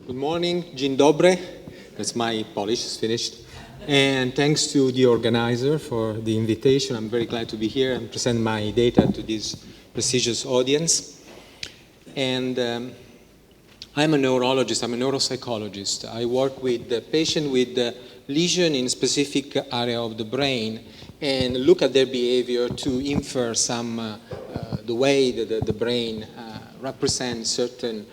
Good morning, dzień dobry. That's my Polish, it's finished. And thanks to the organizer for the invitation. I'm very glad to be here and present my data to this prestigious audience. And I'm a neurologist, I'm a neuropsychologist. I work with the patient with the lesion in specific area of the brain and look at their behavior to infer some, the way that the brain represents certain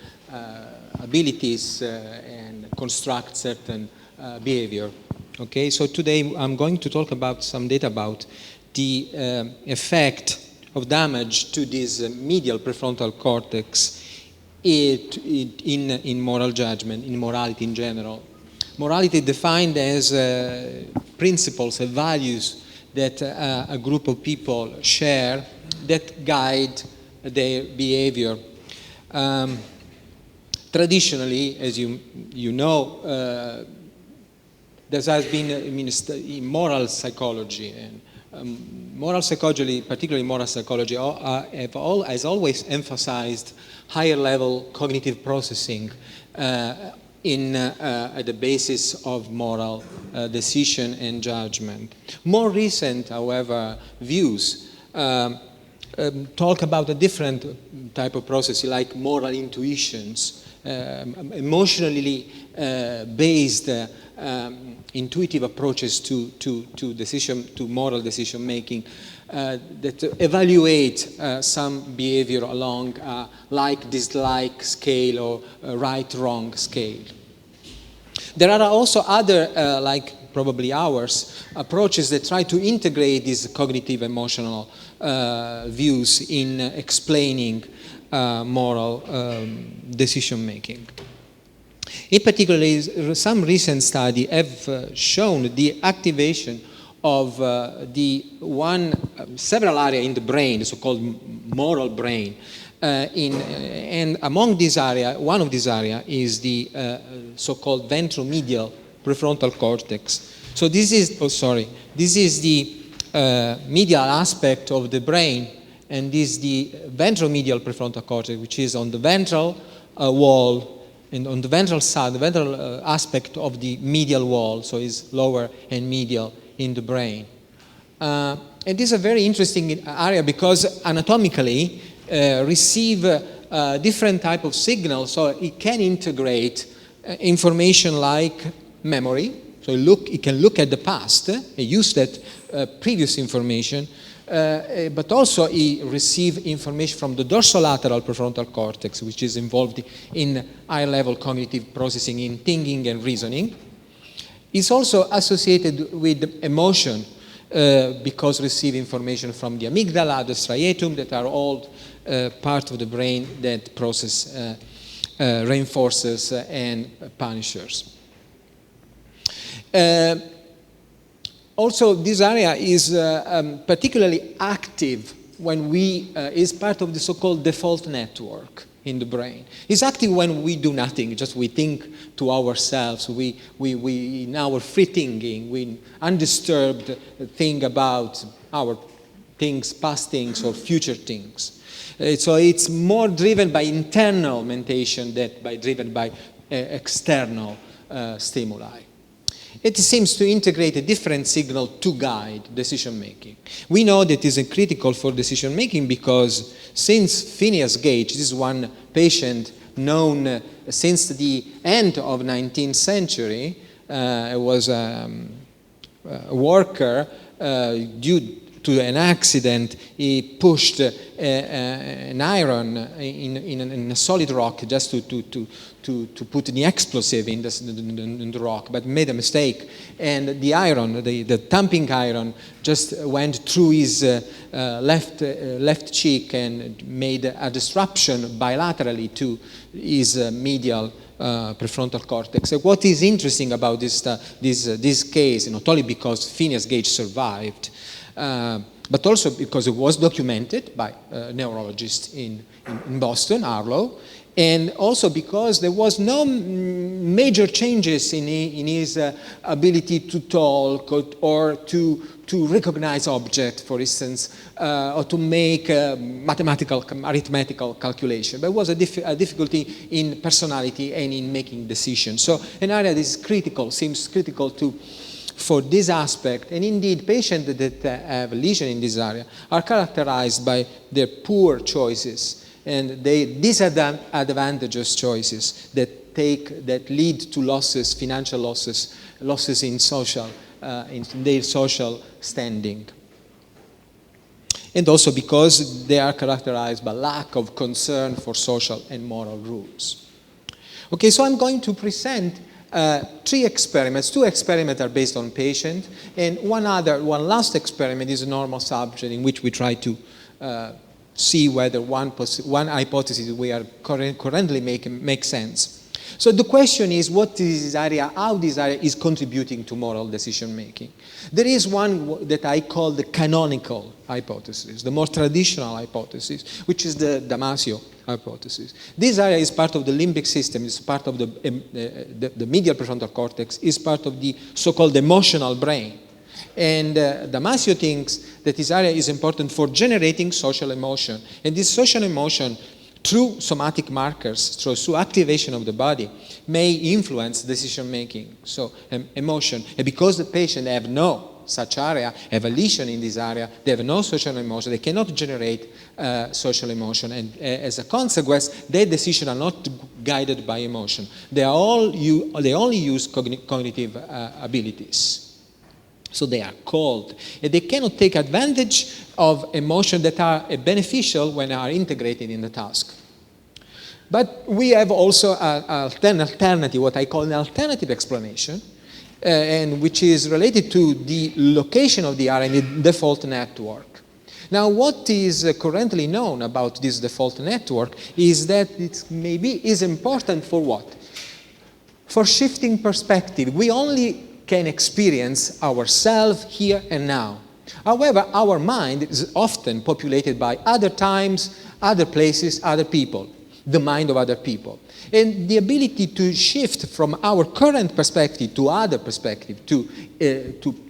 abilities and construct certain behavior. Okay, so today I'm going to talk about some data about the effect of damage to this medial prefrontal cortex in moral judgment, in morality in general. Morality defined as principles and values that a group of people share that guide their behavior. Traditionally, as you know, there has been in moral psychology, and moral psychology, particularly moral psychology, has always emphasized higher level cognitive processing at the basis of moral decision and judgment. More recent, however, views talk about a different type of process, like moral intuitions, emotionally based intuitive approaches to moral decision making that evaluate some behavior along a like-dislike scale or right-wrong scale. There are also other, like probably ours, approaches that try to integrate these cognitive emotional views in explaining moral decision making. In particular, some recent studies have shown the activation of several areas in the brain, the so-called moral brain. And among these areas, one of these areas is the so-called ventromedial prefrontal cortex. So this is the medial aspect of the brain, and this is the ventromedial prefrontal cortex, which is on the ventral wall, and on the ventral side, the ventral aspect of the medial wall, so is lower and medial in the brain. And this is a very interesting area because anatomically receive different type of signals, so it can integrate information like memory. So it can look at the past and use that previous information, but also it receives information from the dorsolateral prefrontal cortex, which is involved in high-level cognitive processing in thinking and reasoning. It's also associated with emotion because receive information from the amygdala, the striatum, that are all part of the brain that process reinforcers and punishers. Also, this area is particularly active when is part of the so-called default network in the brain. It's active when we do nothing, just we think to ourselves, we in our free thinking, we undisturbed think about our things, past things or future things. So it's more driven by internal mentation than driven by external stimuli. It seems to integrate a different signal to guide decision-making. We know that it is critical for decision-making because since Phineas Gage, this is one patient known since the end of 19th century, was a worker due to an accident. He pushed an iron in a solid rock just to put the explosive in the rock, but made a mistake, and the iron, the thumping iron, just went through his left cheek and made a disruption bilaterally to his medial prefrontal cortex. So what is interesting about this case, not only because Phineas Gage survived, but also because it was documented by neurologists in Boston, Harlow, and also because there was no major changes in his ability to talk or to recognize objects, for instance, or to make mathematical, arithmetical calculation. But it was a difficulty in personality and in making decisions. So an area that is critical, seems critical for this aspect. And indeed, patients that have a lesion in this area are characterized by their poor choices and they disadvantageous choices that lead to losses, financial losses, losses in their social standing. And also because they are characterized by lack of concern for social and moral rules. Okay, so I'm going to present 3 experiments. 2 experiments are based on patients, and one last experiment is a normal subject in which we try to see whether one hypothesis we are currently making makes sense. So the question is, how this area is contributing to moral decision making. There is one that I call the canonical hypothesis, the more traditional hypothesis, which is the Damasio hypothesis. This area is part of the limbic system, is part of the medial prefrontal cortex, is part of the so-called emotional brain. And Damasio thinks that this area is important for generating social emotion. And this social emotion, through somatic markers, through activation of the body, may influence decision making. So emotion. And because the patient have no such area, have a lesion in this area, they have no social emotion, they cannot generate social emotion. And as a consequence, their decisions are not guided by emotion. They only use cognitive abilities. So they are cold. And they cannot take advantage of emotions that are beneficial when they are integrated in the task. But we have also an alternative, what I call an alternative explanation, and which is related to the location of the area in the default network. Now, what is currently known about this default network is that it maybe is important for what? For shifting perspective. We only can experience ourselves here and now. However, our mind is often populated by other times, other places, other people, the mind of other people. And the ability to shift from our current perspective to other perspective, to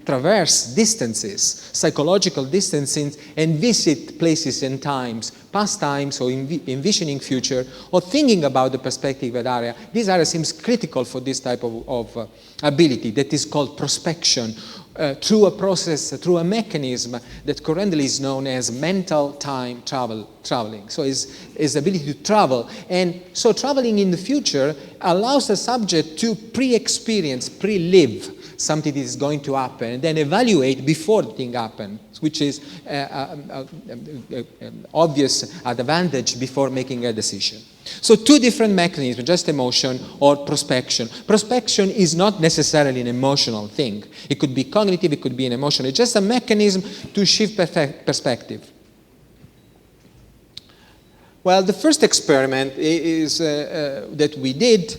traverse distances, psychological distances, and visit places and times, past times, or envisioning future, or thinking about the perspective of that area, this area seems critical for this type of ability that is called prospection, through a process, through a mechanism that currently is known as mental time traveling. So is the ability to travel. And so traveling in the future allows the subject to pre-experience, pre-live something that is going to happen, and then evaluate before the thing happens, which is obvious advantage before making a decision. So 2 different mechanisms, just emotion or prospection. Prospection is not necessarily an emotional thing. It could be cognitive, it could be an emotional. It's just a mechanism to shift perspective. Well, the first experiment is that we did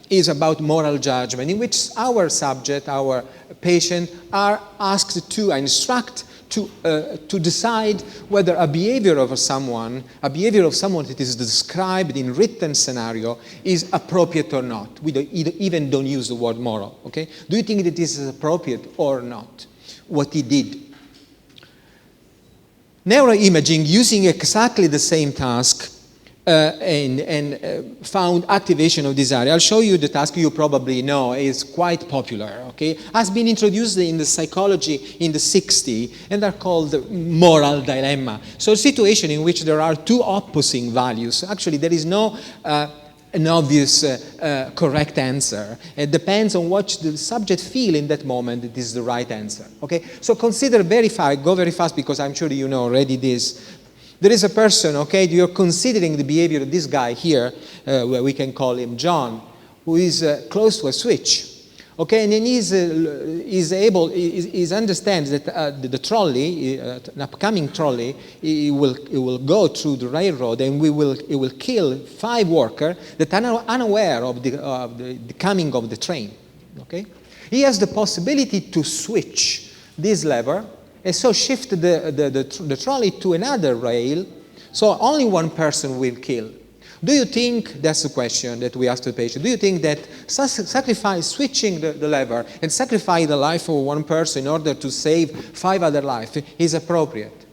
is about moral judgment, in which our subject, our patient, are asked to instruct to decide whether a behavior of someone that is described in written scenario is appropriate or not. We even don't use the word moral, okay? Do you think that this is appropriate or not? What he did. Neuroimaging, using exactly the same task, and found activation of this area. I'll show you the task you probably know is quite popular, okay? Has been introduced in the psychology in the 60s and are called the moral dilemma. So a situation in which there are 2 opposing values. Actually, there is no an obvious correct answer. It depends on what the subject feels in that moment it is the right answer, okay? So consider go very fast because I'm sure you know already this. There is a person, okay, you're considering the behavior of this guy here, where we can call him John, who is close to a switch, okay, and then he understands that the trolley, an upcoming trolley, it will go through the railroad and it will kill 5 workers that are unaware of the coming of the train, okay. He has the possibility to switch this lever and so shift the trolley to another rail, so only one person will kill. Do you think, that's the question that we ask the patient, do you think that switching the lever and sacrifice the life of one person in order to save 5 other lives is appropriate?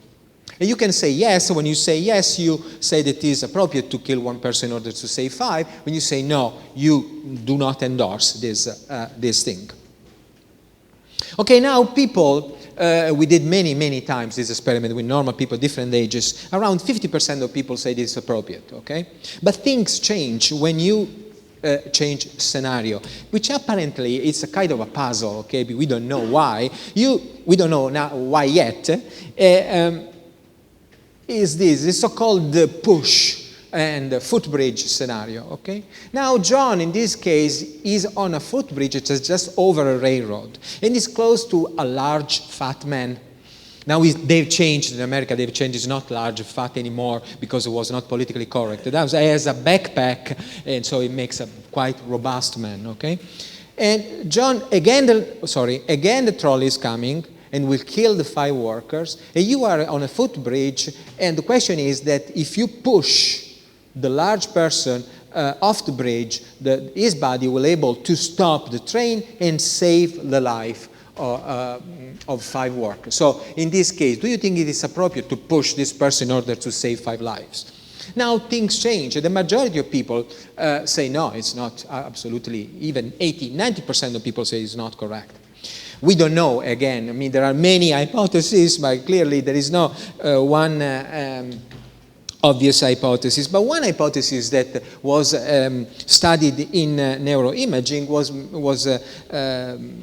And you can say yes. When you say yes, you say that it is appropriate to kill one person in order to save 5. When you say no, you do not endorse this thing. Okay, now people, we did many times this experiment with normal people, different ages. Around 50% of people say this is appropriate, okay? But things change when you change scenario, which apparently it's a kind of a puzzle, okay? But we don't know why. We don't know now why yet. Is this the so-called push and footbridge scenario, okay? Now, John, in this case, is on a footbridge. It's just over a railroad, and is close to a large, fat man. Now, they've changed in America. They've changed. It's not large, fat anymore because it was not politically correct. It has a backpack, and so it makes a quite robust man, okay? And John, again the trolley is coming and will kill the 5 workers, and you are on a footbridge, and the question is that if you push the large person off the bridge, his body will be able to stop the train and save the life of 5 workers. So in this case, do you think it is appropriate to push this person in order to save 5 lives? Now things change. The majority of people say no, it's not absolutely, even 80-90% of people say it's not correct. We don't know, again, I mean, there are many hypotheses, but clearly there is no one obvious hypothesis. But one hypothesis that was studied in neuroimaging was the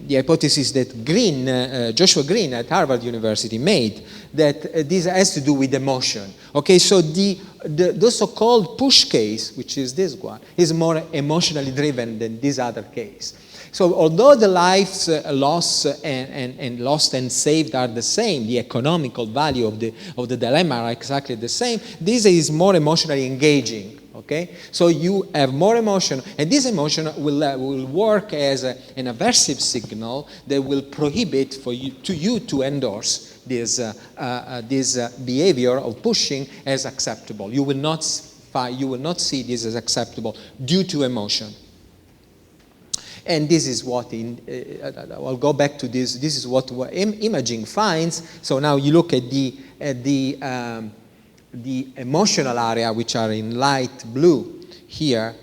hypothesis that Joshua Green at Harvard University made, that this has to do with emotion. Okay, so the so-called push case, which is this one, is more emotionally driven than this other case. So although the lives lost and saved are the same, the economical value of the dilemma are exactly the same, this is more emotionally engaging. Okay, so you have more emotion, and this emotion will work as an aversive signal that will prohibit you to endorse this behavior of pushing as acceptable. You will not see this as acceptable due to emotion. And this is what, I'll go back to this. This is what imaging finds. So now you look at the emotional area, which are in light blue here,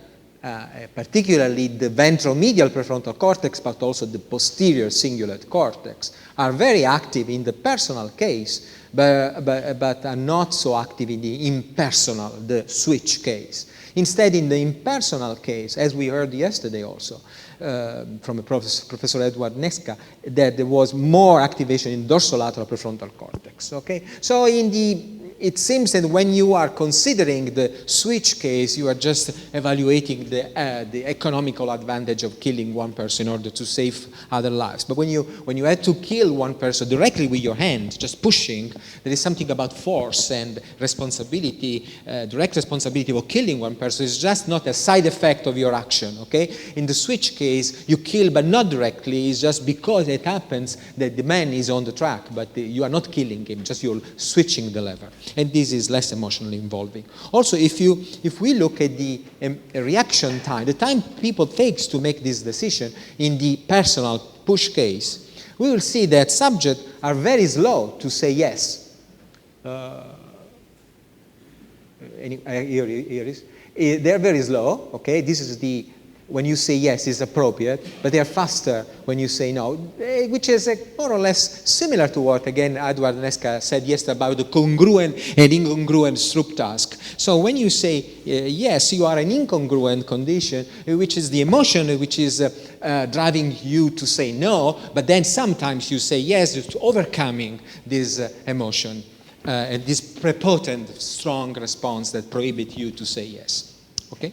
particularly the ventromedial prefrontal cortex, but also the posterior cingulate cortex, are very active in the personal case, but are not so active in the impersonal, the switch case. Instead, in the impersonal case, as we heard yesterday also, from Professor Edward Nesca, that there was more activation in dorsolateral prefrontal cortex. Okay, so it seems that when you are considering the switch case, you are just evaluating the economical advantage of killing one person in order to save other lives. But when you had to kill one person directly with your hand, just pushing, there is something about force and responsibility, direct responsibility of killing one person is just not a side effect of your action. Okay, in the switch case, you kill but not directly. It's just because it happens that the man is on the track, but you are not killing him. Just you're switching the lever. And this is less emotionally involving. Also, if we look at the reaction time, the time people takes to make this decision in the personal push case, we will see that subjects are very slow to say yes. Here is. They're very slow. Okay, this is when you say yes is appropriate, but they are faster when you say no, which is more or less similar to what, again, Edward Nesca said yesterday about the congruent and incongruent Stroop task. So when you say yes, you are an incongruent condition, which is the emotion which is driving you to say no, but then sometimes you say yes to overcoming this emotion and this prepotent, strong response that prohibits you to say yes. Okay?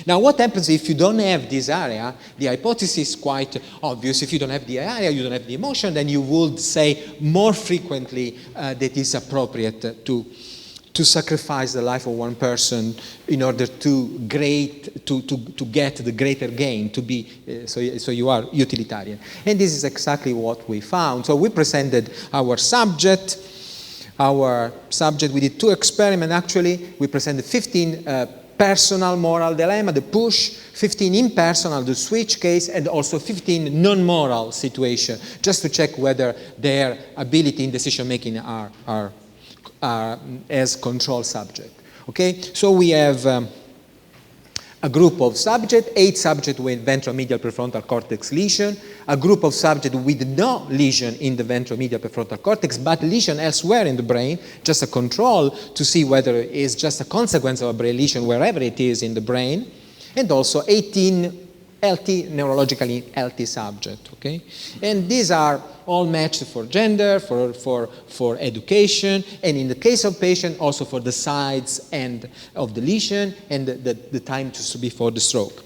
Now, what happens if you don't have this area? The hypothesis is quite obvious. If you don't have the area, you don't have the emotion, then you would say more frequently that it's appropriate to to sacrifice the life of one person in order to get the greater gain, to be so you are utilitarian. And this is exactly what we found. So we presented our subject. We did 2 experiments actually. We presented 15 personal moral dilemma, the push, 15 impersonal, the switch case, and also 15 non-moral situation, just to check whether their ability in decision making are as control subject. Okay, so we have a group of subjects, 8 subjects with ventral medial prefrontal cortex lesion, a group of subjects with no lesion in the ventral medial prefrontal cortex, but lesion elsewhere in the brain, just a control to see whether it is just a consequence of a brain lesion wherever it is in the brain, and also 18 healthy, neurologically healthy subject, okay? And these are all matched for gender, for education, and in the case of patient, also for the size and of the lesion and the time before the stroke.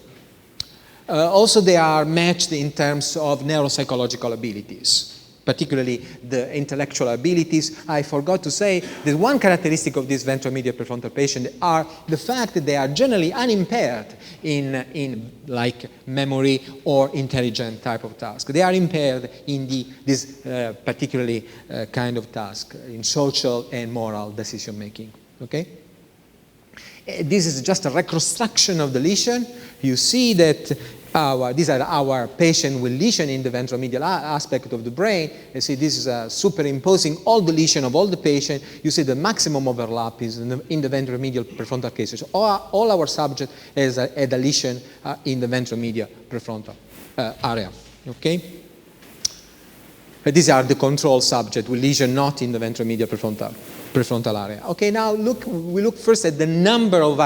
Also, they are matched in terms of neuropsychological abilities, particularly the intellectual abilities. I forgot to say that one characteristic of this ventral medial prefrontal patient are the fact that they are generally unimpaired in like memory or intelligent type of task. They are impaired in this particularly kind of task, in social and moral decision making. Okay? This is just a reconstruction of the lesion. You see that these are our patient with lesion in the ventral medial aspect of the brain. You see this is superimposing all the lesion of all the patient. You see the maximum overlap is in the ventral medial prefrontal cases. All our subject had a lesion in the ventral medial prefrontal area. Okay? These are the control subject with lesion not in the ventral medial prefrontal area. Okay, now we look first at the number of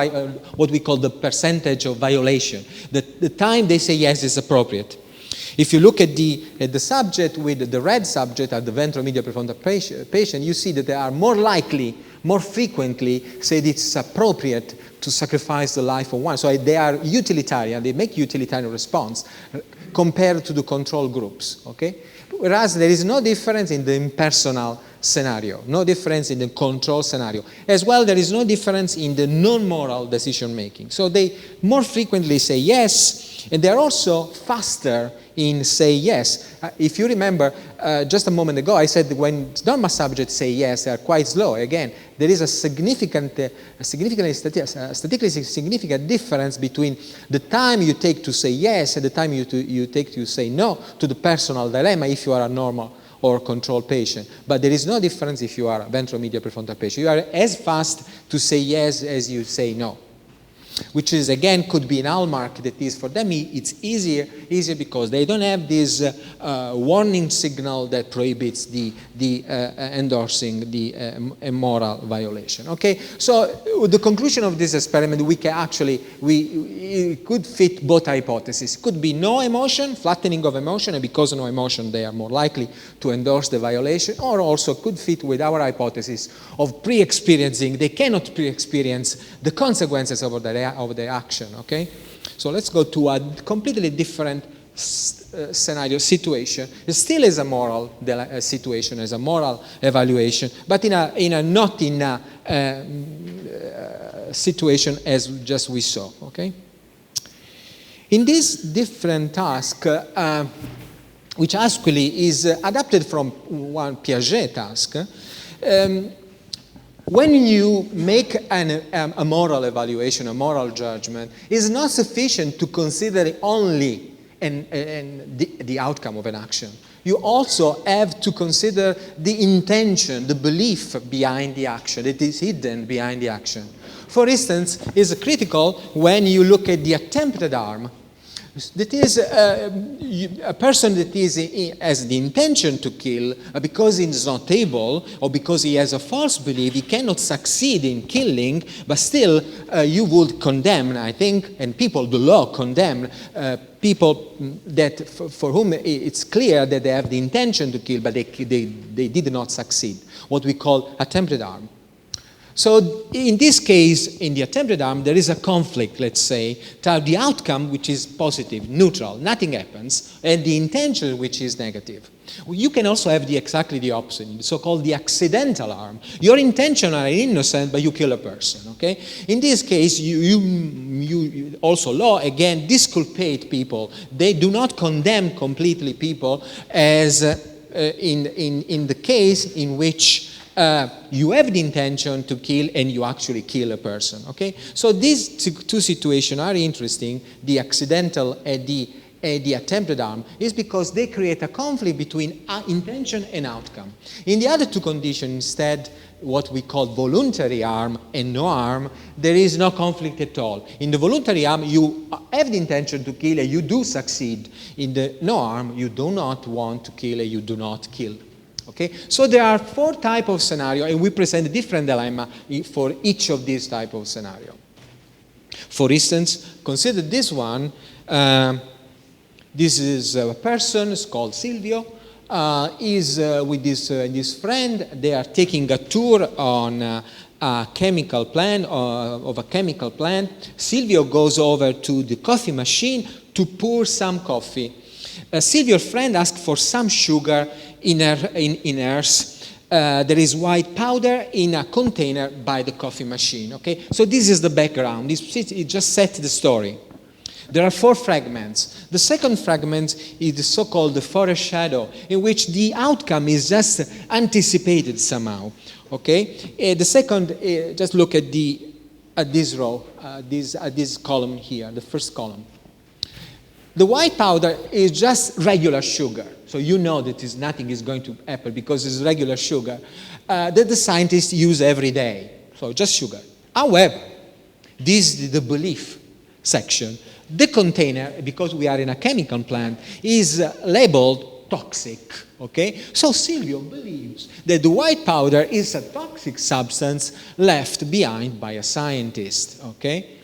what we call the percentage of violation. The time they say yes is appropriate. If you look at the subject with the red subject at the ventral medial prefrontal patient, you see that they are more likely, more frequently say it's appropriate to sacrifice the life of one. So they are utilitarian, they make utilitarian response compared to the control groups, okay? Whereas there is no difference in the impersonal scenario, no difference in the control scenario. As well, there is no difference in the non-moral decision making. So they more frequently say yes, and they're also faster in say yes. If you remember, just a moment ago, I said that when normal subjects say yes, they are quite slow. Again, there is a statistically significant difference between the time you take to say yes and the time you take to say no to the personal dilemma if you are a normal or control patient. But there is no difference if you are a ventral medial prefrontal patient. You are as fast to say yes as you say no, which is, again, could be an hallmark that is for them, it's easier because they don't have this warning signal that prohibits the endorsing the moral violation. Okay, so the conclusion of this experiment, we could fit both hypotheses. It could be no emotion, flattening of emotion, and because of no emotion, they are more likely to endorse the violation, or also could fit with our hypothesis of pre-experiencing. They cannot pre-experience the consequences of their action, okay? So let's go to a completely different scenario, situation. It still is a moral situation, as a moral evaluation, but not in a situation as just we saw, okay? In this different task, which actually is adapted from one Piaget task, when you make a moral evaluation, a moral judgment, it's not sufficient to consider only the outcome of an action. You also have to consider the intention, the belief behind the action, that is hidden behind the action. For instance, it's critical when you look at the attempted harm. That is a person that has the intention to kill, because he is not able, or because he has a false belief, he cannot succeed in killing, but still you would condemn, I think, and the law condemn people that for whom it's clear that they have the intention to kill, but they did not succeed, what we call attempted harm. So in this case, in the attempted arm, there is a conflict, let's say, to the outcome, which is positive, neutral, nothing happens, and the intention, which is negative. You can also have exactly the opposite, the so-called the accidental arm. Your intention are innocent, but you kill a person, okay? In this case, you also law, again, disculpate people. They do not condemn completely people as in the case in which you have the intention to kill and you actually kill a person, okay? So these two situations are interesting, the accidental and the attempted arm, is because they create a conflict between intention and outcome. In the other two conditions, instead, what we call voluntary arm and no arm, there is no conflict at all. In the voluntary arm, you have the intention to kill and you do succeed. In the no arm, you do not want to kill and you do not kill. Okay? So there are 4 types of scenarios, and we present a different dilemma for each of these types of scenarios. For instance, consider this one. This is a person, it's called Silvio, is with his friend. They are taking a tour on a chemical plant, of a chemical plant. Silvio goes over to the coffee machine to pour some coffee. Silvio's friend asks for some sugar in hers. There is white powder in a container by the coffee machine. Okay, so this is the background. It just sets the story. There are 4 fragments. The second fragment is the so-called the forest shadow, in which the outcome is just anticipated somehow. Okay, the second, just look at this row, this column here, the first column. The white powder is just regular sugar. So you know that nothing is going to happen because it's regular sugar that the scientists use every day. So just sugar. However, this is the belief section. The container, because we are in a chemical plant, is labeled toxic. Okay? So Silvio believes that the white powder is a toxic substance left behind by a scientist. Okay?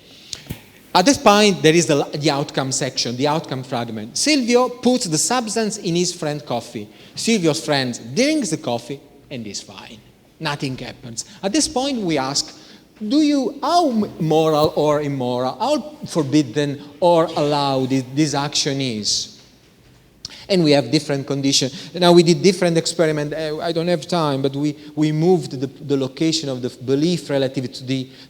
At this point, there is the outcome section, the outcome fragment. Silvio puts the substance in his friend's coffee. Silvio's friend drinks the coffee and is fine. Nothing happens. At this point, we ask, how moral or immoral, how forbidden or allowed this action is? And we have different conditions. Now we did different experiments. I don't have time, but we moved the location of the belief relative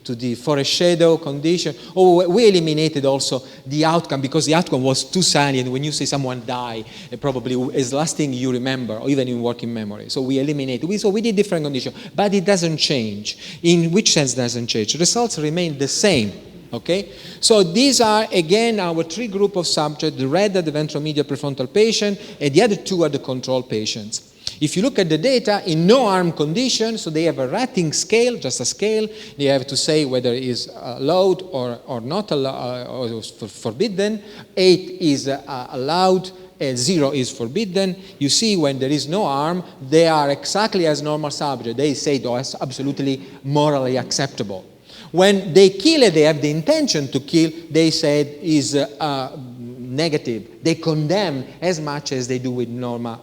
to the forest shadow condition. We eliminated also the outcome because the outcome was too salient. When you say someone died, it probably is the last thing you remember, or even in working memory. So we eliminated. So we did different conditions, but it doesn't change. In which sense doesn't change? Results remain the same. Okay, so these are again our 3 groups of subjects. The red are the ventromedial prefrontal patient, and the other 2 are the control patients. If you look at the data in no harm condition, so they have a rating scale, just a scale. They have to say whether it is allowed or not allowed, or forbidden. 8 is allowed. 0 is forbidden. You see, when there is no harm, they are exactly as normal subjects. They say it's absolutely morally acceptable. When they kill it, they have the intention to kill, they said is negative. They condemn as much as they do with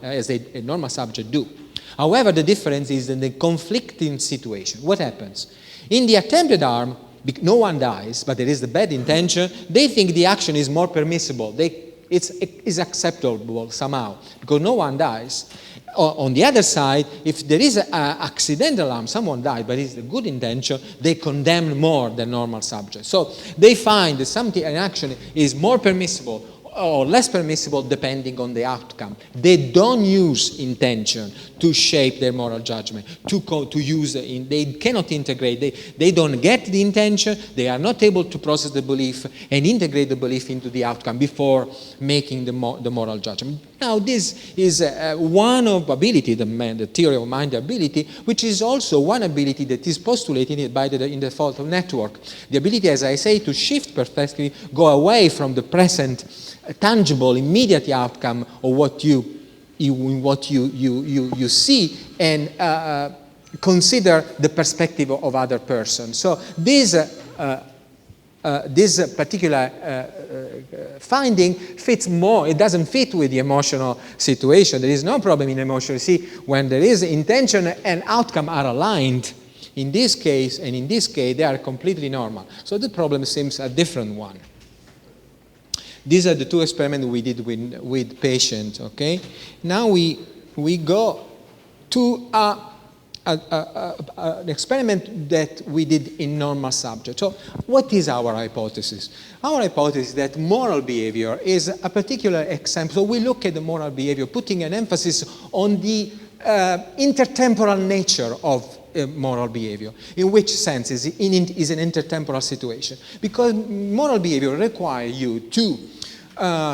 as a normal subject do. However, the difference is in the conflicting situation. What happens? In the attempted arm, no one dies, but there is the bad intention. They think the action is more permissible. It's acceptable somehow because no one dies. On the other side, if there is an accidental harm, someone died, but it's a good intention, they condemn more than normal subjects. So they find that an action is more permissible or less permissible depending on the outcome. They don't use intention to shape their moral judgment, to use it. They cannot integrate. They don't get the intention. They are not able to process the belief and integrate the belief into the outcome before making the moral judgment. Now, this is one of ability, the theory of mind ability, which is also one ability that is postulated in the default of network. The ability, as I say, to shift perspective, go away from the present tangible, immediate outcome of what you see and consider the perspective of other persons. So this particular finding fits more. It doesn't fit with the emotional situation. There is no problem in emotion. See, when there is intention and outcome are aligned, in this case and in this case, they are completely normal. So the problem seems a different one. These are the two experiments we did with patients, okay? Now we go to an experiment that we did in normal subjects. So what is our hypothesis? Our hypothesis is that moral behavior is a particular example. So we look at the moral behavior, putting an emphasis on the intertemporal nature of moral behavior. In which sense is an intertemporal situation? Because moral behavior requires you to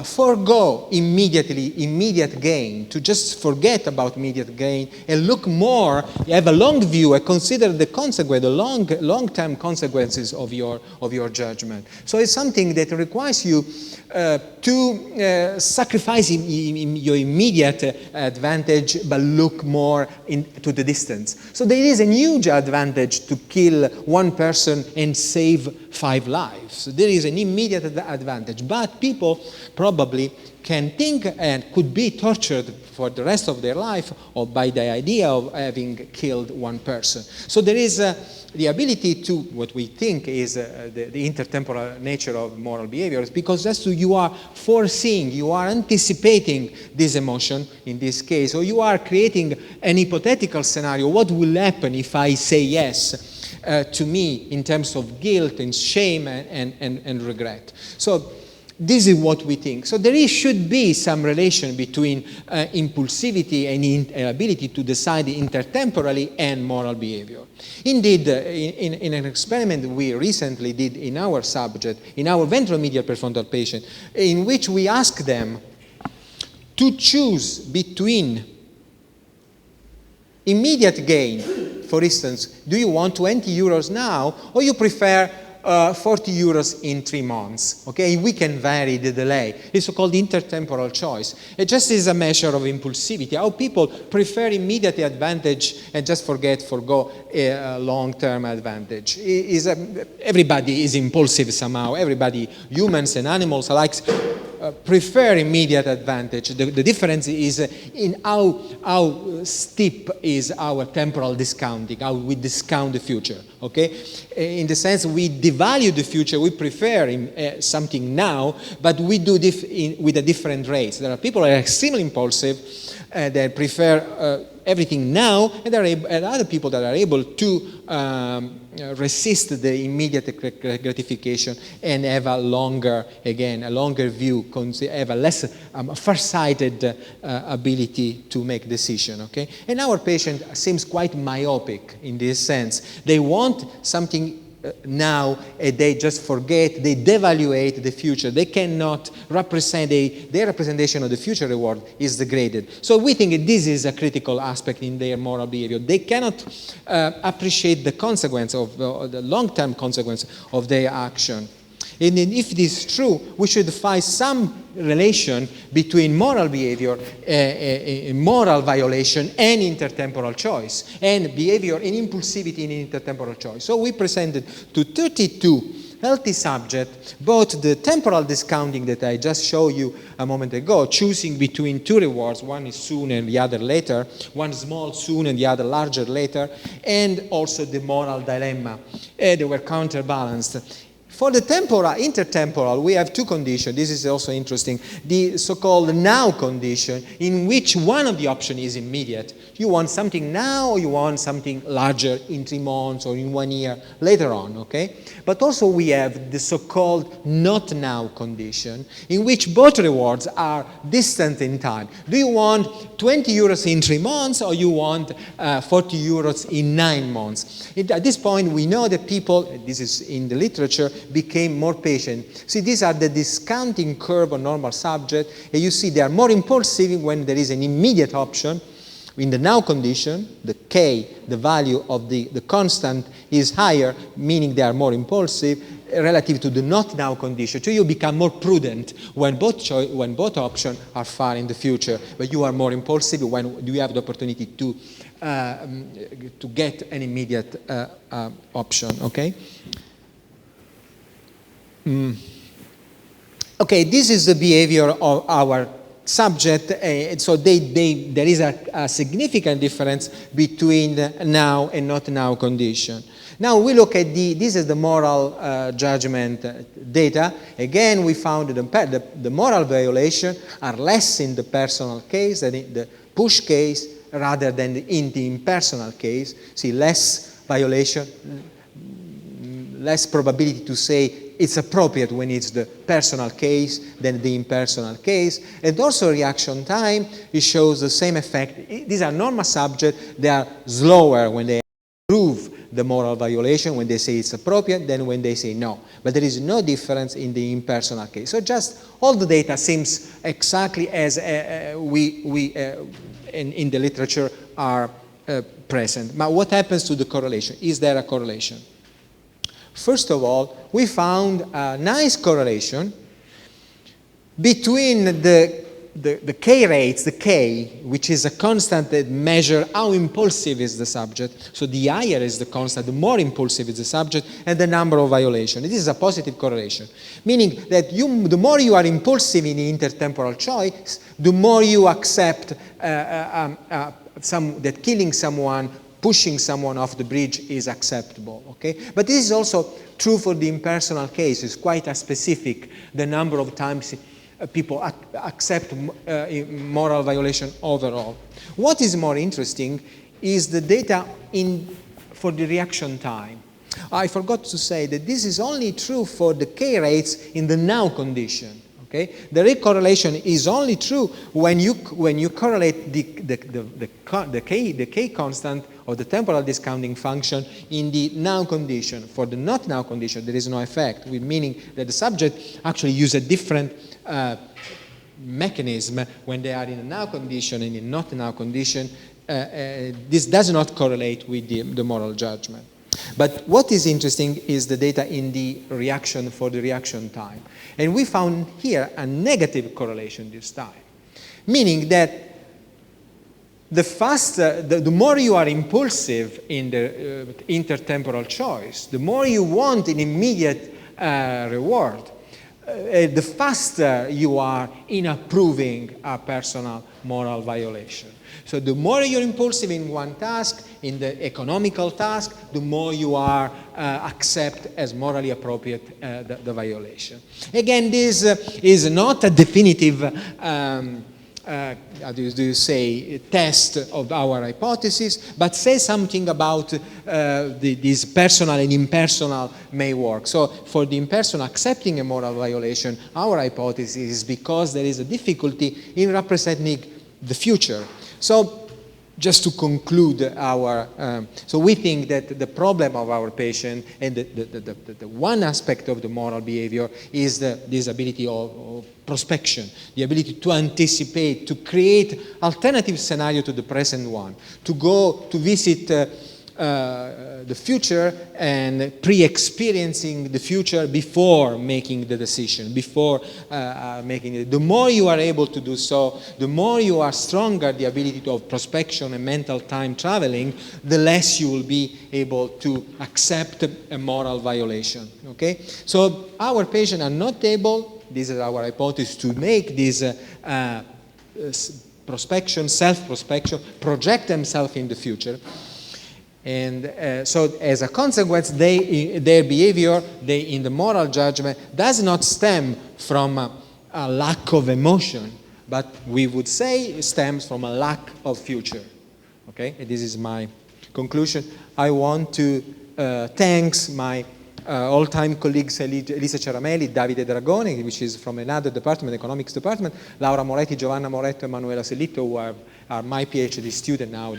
forego immediate gain, to just forget about immediate gain and look more, have a long view and consider the consequence, the long-term consequences of your judgment. So it's something that requires you to sacrifice your immediate advantage but look more into the distance. So there is a huge advantage to kill one person and save 5 lives. There is an immediate advantage, but people probably can think and could be tortured for the rest of their life or by the idea of having killed one person. So there is the ability to, what we think is the intertemporal nature of moral behaviors, because that's you are foreseeing, you are anticipating this emotion in this case, or you are creating an hypothetical scenario. What will happen if I say yes to me in terms of guilt and shame and regret? So this is what we think. So there should be some relation between impulsivity and ability to decide intertemporally and moral behavior. Indeed, in an experiment we recently did in our subject, in our ventral medial prefrontal patient, in which we asked them to choose between immediate gain, for instance, do you want 20 euros now, or you prefer 40 euros in 3 months, okay? We can vary the delay. It's so-called intertemporal choice. It just is a measure of impulsivity, how people prefer immediate advantage and just forgo long-term advantage. Everybody is impulsive somehow. Everybody, humans and animals alike, prefer immediate advantage. The difference is in how steep is our temporal discounting, how we discount the future, okay? In the sense we devalue the future, we prefer something now, but we do with a different rate. There are people that are extremely impulsive, that prefer everything now, and there are other people that are able to resist the immediate gratification and have a longer view, have a less far-sighted ability to make decision, okay? And our patient seems quite myopic in this sense. They want something now, they just forget, they devaluate the future. They cannot represent, their representation of the future reward is degraded. So we think this is a critical aspect in their moral behavior. They cannot appreciate the consequence of the long-term consequence of their action. And if this is true, we should find some relation between moral behavior, moral violation, and intertemporal choice, and behavior and impulsivity in intertemporal choice. So we presented to 32 healthy subjects both the temporal discounting that I just showed you a moment ago, choosing between 2 rewards, one is soon and the other later, one small soon and the other larger later, and also the moral dilemma. They were counterbalanced. For the intertemporal, we have 2 conditions. This is also interesting. The so-called now condition, in which one of the options is immediate. You want something now, or you want something larger in 3 months or in 1 year later on, okay? But also we have the so-called not now condition, in which both rewards are distant in time. Do you want 20 euros in 3 months, or you want 40 euros in 9 months? At this point, we know that people, this is in the literature, became more patient. See, these are the discounting curve on normal subject, and you see they are more impulsive when there is an immediate option. In the now condition, the K, the value of the constant, is higher, meaning they are more impulsive, relative to the not now condition. So you become more prudent when both options are far in the future, but you are more impulsive when you have the opportunity to get an immediate option, okay? Okay, this is the behavior of our subject, so there is a significant difference between now and not now condition. Now we look at this is the moral judgment data. Again, we found that the moral violation are less in the personal case than in the push case rather than in the impersonal case. See, less violation, less probability to say it's appropriate when it's the personal case than the impersonal case. And also reaction time, it shows the same effect. These are normal subjects. They are slower when they prove the moral violation, when they say it's appropriate, than when they say no. But there is no difference in the impersonal case. So just all the data seems exactly as in the literature are present. But what happens to the correlation? Is there a correlation? First of all, we found a nice correlation between the K rates, the K, which is a constant that measures how impulsive is the subject. So the higher is the constant, the more impulsive is the subject, and the number of violations. This is a positive correlation, meaning that the more you are impulsive in the intertemporal choice, the more you accept that killing someone, pushing someone off the bridge is acceptable, okay? But this is also true for the impersonal case. It's quite a specific, the number of times people accept moral violation overall. What is more interesting is the data for the reaction time. I forgot to say that this is only true for the K rates in the now condition. Okay? The rate correlation is only true when you correlate the K constant or the temporal discounting function in the now condition. For the not now condition, there is no effect, meaning that the subject actually use a different mechanism when they are in a now condition and in not now condition. This does not correlate with the moral judgment. But what is interesting is the data in the reaction for the reaction time. And we found here a negative correlation this time, meaning that the more you are impulsive in the intertemporal choice, the more you want an immediate reward, the faster you are in approving a personal moral violation. So the more you're impulsive in one task, in the economical task, the more you are accept as morally appropriate the violation. Again, this is not a definitive how do you say, test of our hypothesis, but says something about this personal and impersonal may work. So for the impersonal accepting a moral violation, our hypothesis is because there is a difficulty in representing the future. So just to conclude so we think that the problem of our patient and the one aspect of the moral behavior is this ability of prospection, the ability to anticipate, to create alternative scenario to the present one, to go to visit the future and pre-experiencing the future before making the decision, before making it. The more you are able to do so, the more you are stronger the ability of prospection and mental time traveling, the less you will be able to accept a moral violation. Okay? So our patients are not able, this is our hypothesis, to make this prospection, self-prospection, project themselves in the future. And so as a consequence, their behavior in the moral judgment does not stem from a lack of emotion, but we would say it stems from a lack of future. Okay, and this is my conclusion. I want to thank my all-time colleagues Elisa Ciaramelli, Davide Dragoni, which is from another department, economics department, Laura Moretti, Giovanna Moretto, and Manuela Sellito, who are my PhD student now.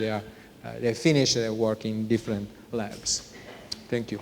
They finished their work in different labs. Thank you.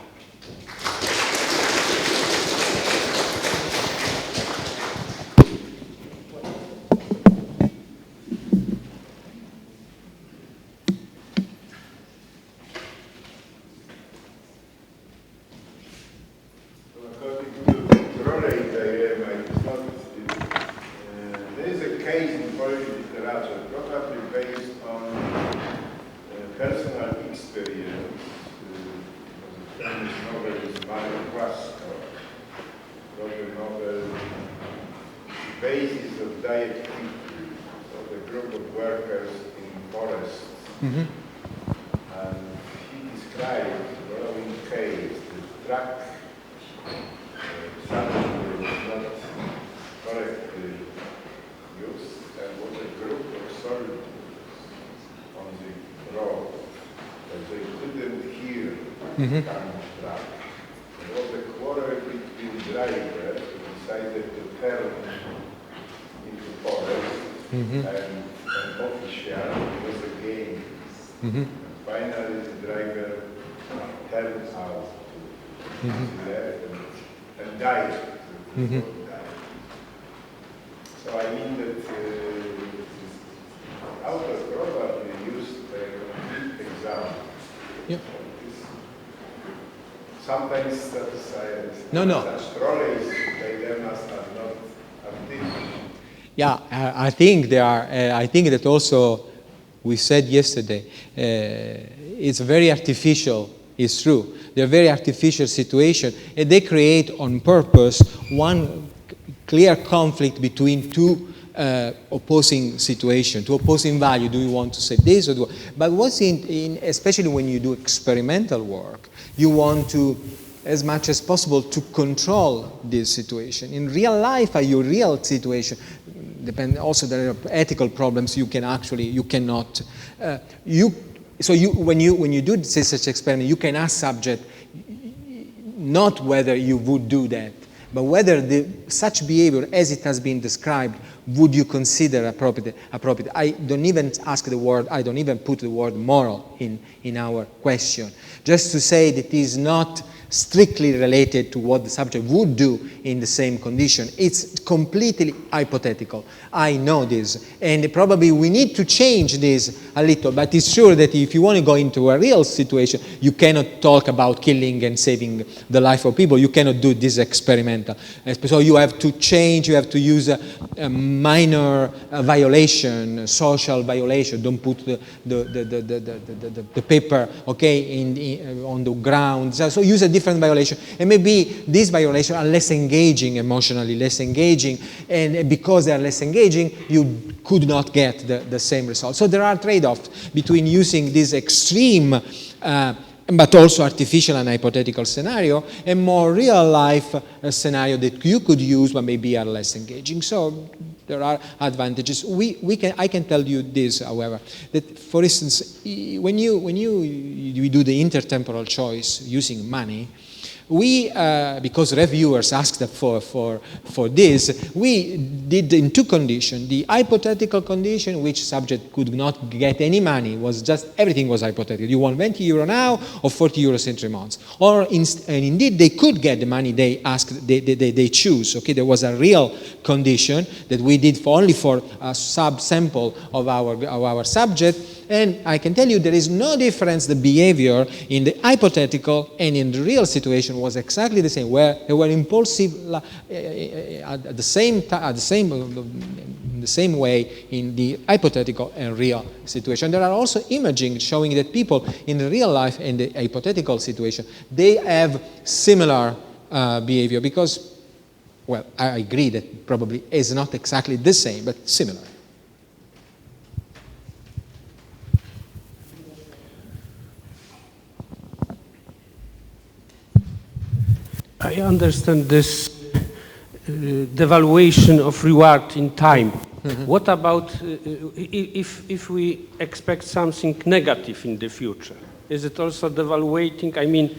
Basis of diet group of workers in forests, and he described the following case: the truck suddenly was not correctly used, and was a group of soldiers on the road, but they couldn't hear the coming truck. There was a quarrel between drivers who decided to turn into forest, and an official was against. Finally, the driver turned out to left and died. So I mean that author probably used a complete example. Yeah. Sometimes such trolleys, they must have not have. Yeah, I think there are. I think that also we said yesterday. It's very artificial. It's true. They're very artificial situation, and they create on purpose one clear conflict between two opposing situation, two opposing value. Do you want to say this or do? But what's especially when you do experimental work, you want to, as much as possible, to control this situation. In real life, your real situation, depend. Also, there are ethical problems. You cannot. When you do such experiment, you can ask subject not whether you would do that, but whether such behavior, as it has been described, would you consider appropriate? I don't even ask the word. I don't even put the word moral in our question. Just to say that it is not strictly related to what the subject would do in the same condition. It's completely hypothetical. I know this. And probably we need to change this a little, but it's sure that if you want to go into a real situation, you cannot talk about killing and saving the life of people. You cannot do this experimental. So you have to change, you have to use a minor violation, social violation. Don't put the paper, on the ground. So use a different violation, and maybe these violations are less engaging, emotionally less engaging, and because they are less engaging, you could not get the same result. So there are trade-offs between using this extreme but also artificial and hypothetical scenario, and more real-life scenario that you could use but maybe are less engaging. So there are advantages. I can tell you this, however, that for instance, when you do the intertemporal choice using money, because reviewers asked for this, we did in two conditions. The hypothetical condition, which subject could not get any money, was just everything was hypothetical. You want 20 euro now or 40 euros in 3 months, and indeed they could get the money they asked. They choose. Okay, there was a real condition that we did only for a sub-sample of our subject. And I can tell you there is no difference. The behavior in the hypothetical and in the real situation was exactly the same, where they were impulsive at the same way in the hypothetical and real situation. There are also imaging showing that people in the real life and the hypothetical situation, they have similar behavior because, well, I agree that probably is not exactly the same, but similar. I understand this devaluation of reward in time. What about if we expect something negative in the future? Is it also devaluating? I mean,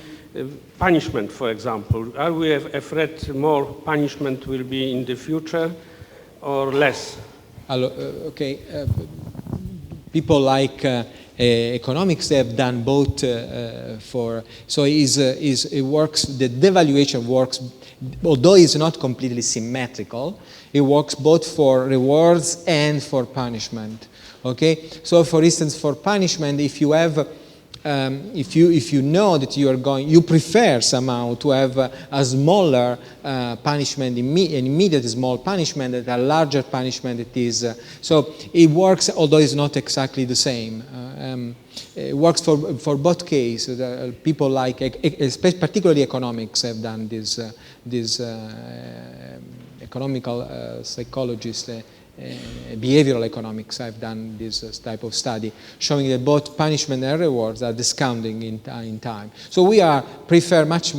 punishment, for example. Are we afraid more punishment will be in the future or less? People like economics have done both so it works. The devaluation works, although it's not completely symmetrical. It works both for rewards and for punishment. Okay, so for instance, for punishment, if you have if you know that you prefer somehow to have a smaller punishment, an immediate small punishment, than a larger punishment. It is so it works, although it's not exactly the same. It works for both cases. People like, particularly economics, have done this. Economical psychologists behavioral economics. I've done this type of study showing that both punishment and rewards are discounting in time. So we prefer much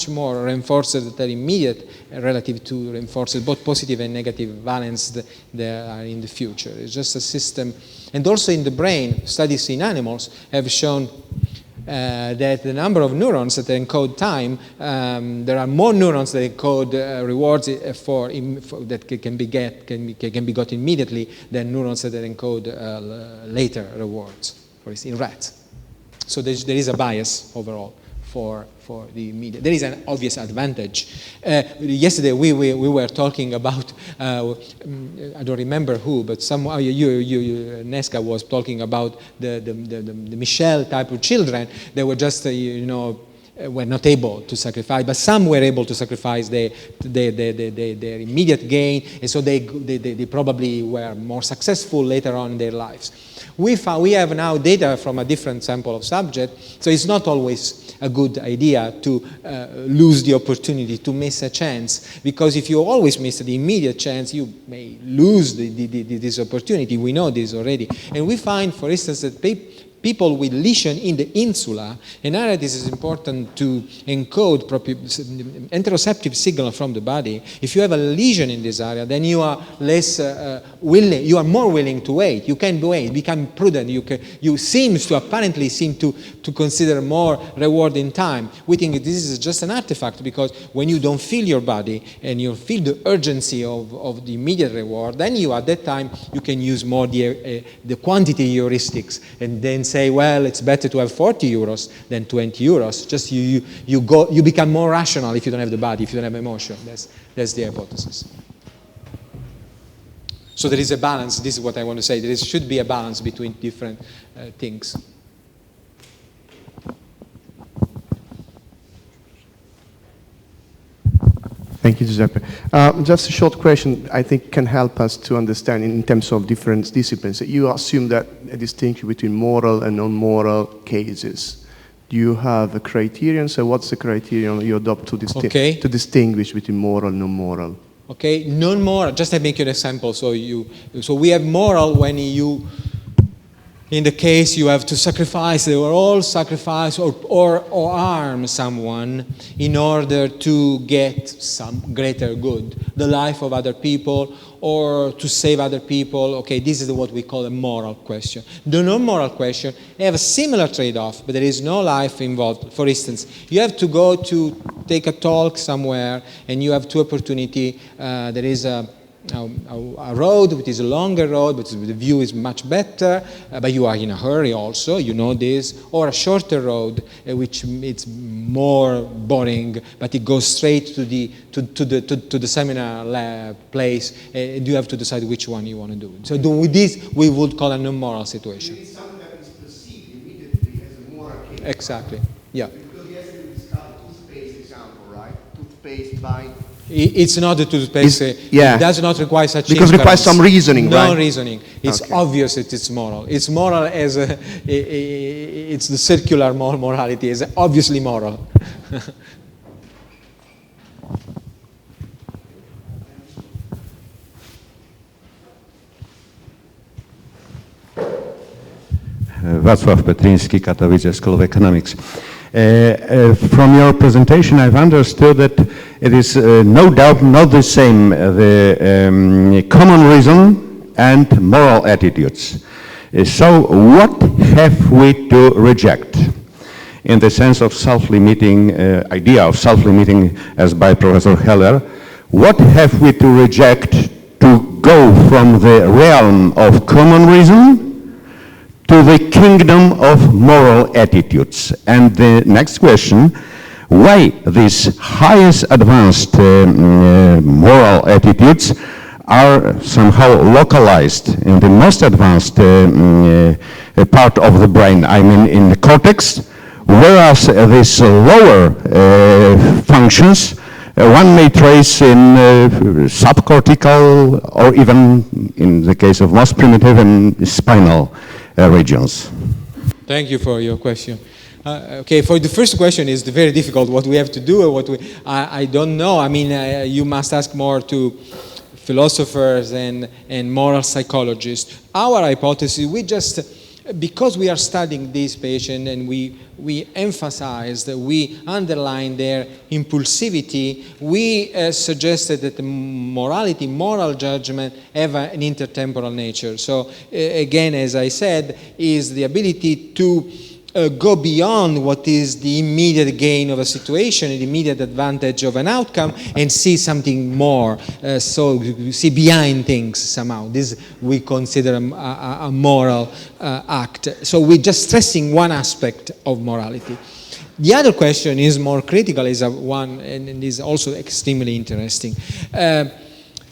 more reinforcers that are immediate relative to reinforcers, both positive and negative valence that are in the future. It's just a system. And also in the brain, studies in animals have shown that the number of neurons that encode time, there are more neurons that encode rewards that can be got immediately than neurons that encode later rewards, for instance, in rats. So there is a bias overall for the immediate. There is an obvious advantage. Yesterday we were talking about, I don't remember who, but Nesca was talking about the Michel type of children. They were just, were not able to sacrifice, but some were able to sacrifice their immediate gain, and so they probably were more successful later on in their lives. We have now data from a different sample of subjects, so it's not always a good idea to lose the opportunity, to miss a chance, because if you always miss the immediate chance, you may lose this opportunity. We know this already. And we find, for instance, that people with lesion in the insula, an area this is important to encode interoceptive signal from the body. If you have a lesion in this area, then you are less willing, you are more willing to wait. You can wait, become prudent. You apparently seem to consider more reward in time. We think this is just an artifact, because when you don't feel your body and you feel the urgency of the immediate reward, then at that time you can use more the quantity heuristics, and then say, well, it's better to have 40 euros than 20 euros. Just you become more rational if you don't have the body, if you don't have emotion. That's the hypothesis. So there is a balance. This is what I want to say. There should be a balance between different things. Thank you, Giuseppe. Just a short question, I think, can help us to understand in terms of different disciplines. You assume that a distinction between moral and non-moral cases. Do you have a criterion? So what's the criterion you adopt to distinguish between moral and non-moral? Okay, non-moral, just to make you an example. So we have moral when in the case you have to sacrifice, they were all sacrifice or harm someone in order to get some greater good, the life of other people, or to save other people. Okay, this is what we call a moral question. The non-moral question have a similar trade-off, but there is no life involved. For instance, you have to go to take a talk somewhere, and you have two opportunities. There is a road, which is a longer road, but the view is much better, but you are in a hurry also, you know this, or a shorter road, which it's more boring, but it goes straight to the seminar place, and you have to decide which one you want to do. So with this, we would call a non-moral situation. It is something that is perceived immediately as a moral case. Exactly, yeah. Because yesterday we discussed the toothpaste example, right? Toothpaste by... It's not a toothpaste. It does not require such because it requires some reasoning, right? No reasoning. It's obvious that it's moral. It's moral as it's the circular morality. It's obviously moral. Wacław Petryński, Katowice School of Economics. From your presentation, I've understood that it is no doubt not the same, the common reason and moral attitudes. So what have we to reject in the sense of self-limiting, idea of self-limiting as by Professor Heller? What have we to reject to go from the realm of common reason to the kingdom of moral attitudes? And the next question, why these highest advanced moral attitudes are somehow localized in the most advanced part of the brain, I mean in the cortex, whereas these lower functions one may trace in subcortical or even, in the case of most primitive, in spinal regions. Thank you for your question. Okay, for the first question, it's very difficult what we have to do or I don't know. I mean, you must ask more to philosophers and moral psychologists. Our hypothesis, because we are studying this patient and we emphasize that we underline their impulsivity, we suggested that the moral judgment have an intertemporal nature. So again, as I said, is the ability to go beyond what is the immediate gain of a situation, the immediate advantage of an outcome, and see something more. So you see behind things somehow. This we consider a moral act. So we're just stressing one aspect of morality. The other question is more critical, is one, and is also extremely interesting.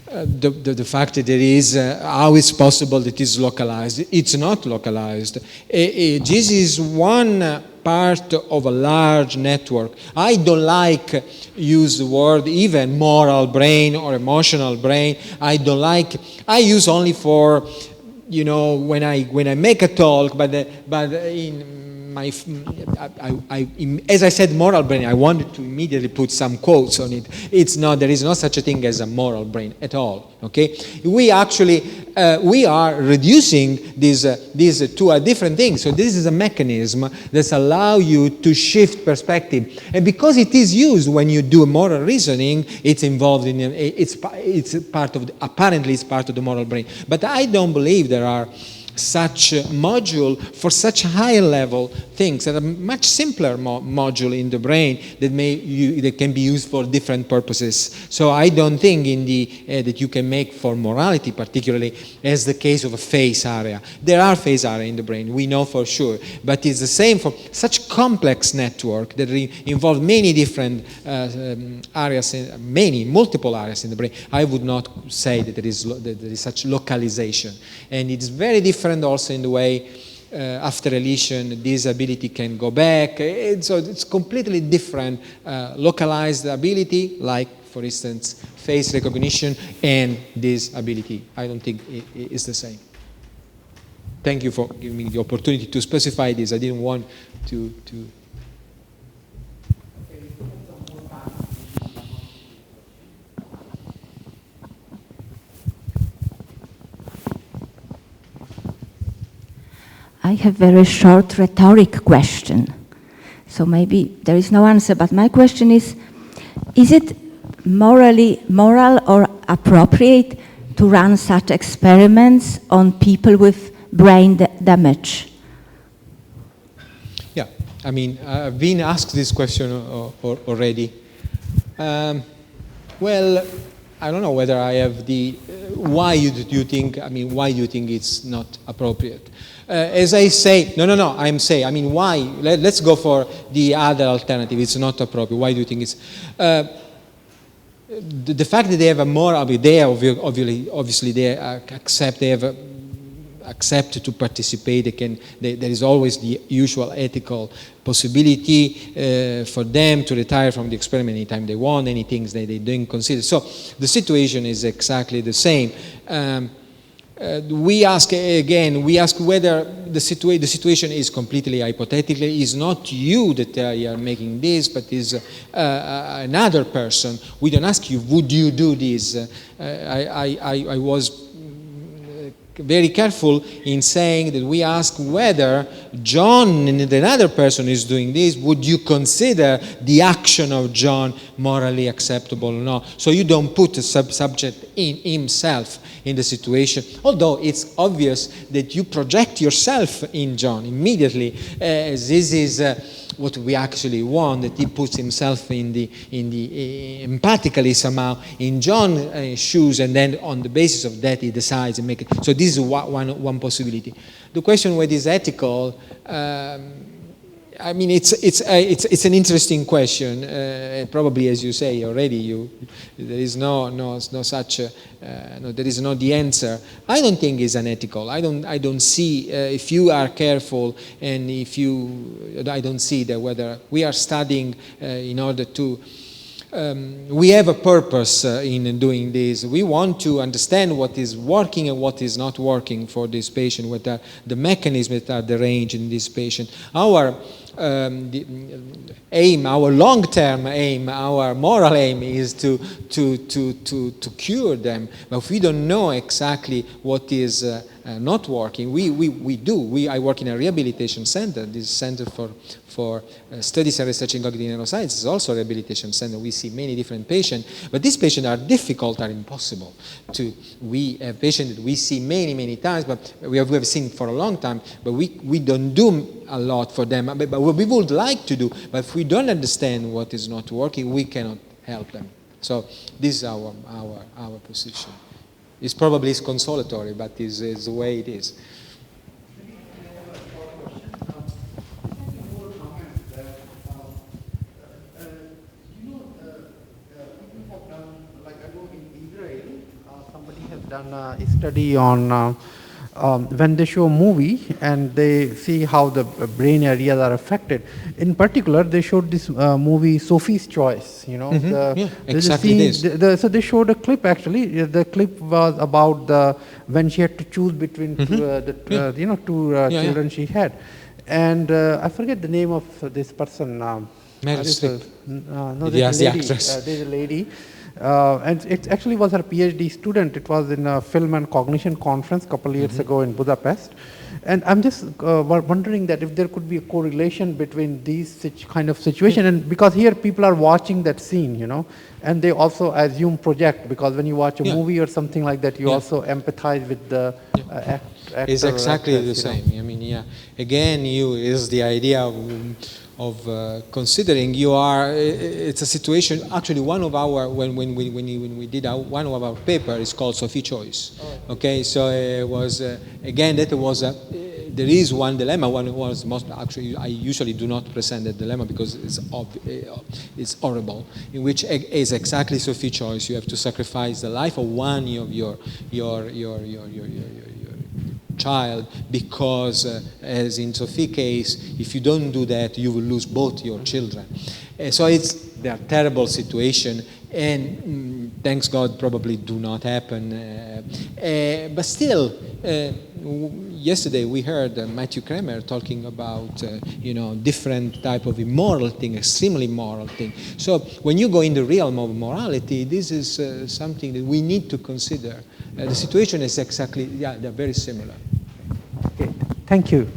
The fact that there is, how it's possible that it's localized. It's not localized. This is one part of a large network. I don't like use the word even moral brain or emotional brain. I use only for, when I make a talk, but in as I said, moral brain, I wanted to immediately put some quotes on it. There is no such a thing as a moral brain at all, okay? We actually, we are reducing these to a different thing. So this is a mechanism that allows you to shift perspective. And because it is used when you do moral reasoning, it's involved in, apparently it's part of the moral brain. But I don't believe there are such module for such higher level things that are much simpler module in the brain that can be used for different purposes. So I don't think that you can make for morality particularly as the case of a phase area. There are phase area in the brain, we know for sure, but it's the same for such complex network that involve many different areas, multiple areas in the brain. I would not say that there is such localization, and it's very different also in the way after a lesion this ability can go back. So it's completely different localized ability, like for instance face recognition, and this ability. I don't think it is the same. Thank you for giving me the opportunity to specify this. I didn't want to I have very short rhetoric question. So maybe there is no answer, but my question is it moral or appropriate to run such experiments on people with brain damage? Yeah, I mean, I've been asked this question already. Well, I don't know whether I have why do you think it's not appropriate? As I say, why? Let's go for the other alternative. It's not appropriate. Why do you think it's... the fact that they have a moral, obviously they accept to participate. There is always the usual ethical possibility for them to retire from the experiment anytime they want, any things that they don't consider. So the situation is exactly the same. We ask whether the situation is completely hypothetical. It's not you that are making this, but is another person. We don't ask you, would you do this? I was very careful in saying that we ask whether John and another person is doing this, would you consider the action of John morally acceptable or not? So you don't put the subject in himself in the situation, although it's obvious that you project yourself in John immediately. This is what we actually want, that he puts himself empathically somehow in John's shoes, and then on the basis of that he decides and make it. So this is one possibility. The question whether it's ethical, I mean, it's an interesting question. Probably, as you say already, there is no such there is no the answer. I don't think it's unethical. I don't see if you are careful, and I don't see that whether we are studying in order to. We have a purpose in doing this. We want to understand what is working and what is not working for this patient, what are the mechanisms that are deranged in this patient. Our aim, our long-term aim, our moral aim is to cure them. But if we don't know exactly what is not working, we do. I work in a rehabilitation center. This Center for Studies and Research in Cognitive Neuroscience is also a rehabilitation center. We see many different patients, but these patients are difficult, are impossible. We have patients that we see many times, but we have seen for a long time, but we don't do a lot for them. But what we would like to do, but if we don't understand what is not working, we cannot help them. So this is our position. It's probably consolatory, but it's the way it is. Done a study on when they show a movie and they see how the brain areas are affected. In particular, they showed this movie Sophies Choice. You know, exactly this. So they showed a clip. Actually, the clip was about when she had to choose between two children she had, and I forget the name of this person. Meryl Streep. No, there's the actress. There's a lady. And it actually was her PhD student. It was in a film and cognition conference a couple of years ago in Budapest. And I'm just wondering that if there could be a correlation between these kind of situation, and because here people are watching that scene, you know, and they also assume project, because when you watch a movie or something like that, you also empathize with the actor. It's exactly the same. I mean, again, is the idea of considering it's a situation. Actually, one of our when we did one of our paper is called Sophies Choice. Okay, so it was again that was there is one dilemma. One was most actually I usually do not present the dilemma because it's horrible. In which is exactly Sophies Choice. You have to sacrifice the life of one of your child, because as in Sophie's case, if you don't do that, you will lose both your children. So they are terrible situation, and thanks God probably do not happen. But still, yesterday we heard Matthew Kramer talking about different type of immoral thing, extremely immoral thing. So when you go in the realm of morality, this is something that we need to consider. The situation is exactly, they're very similar. Okay, thank you.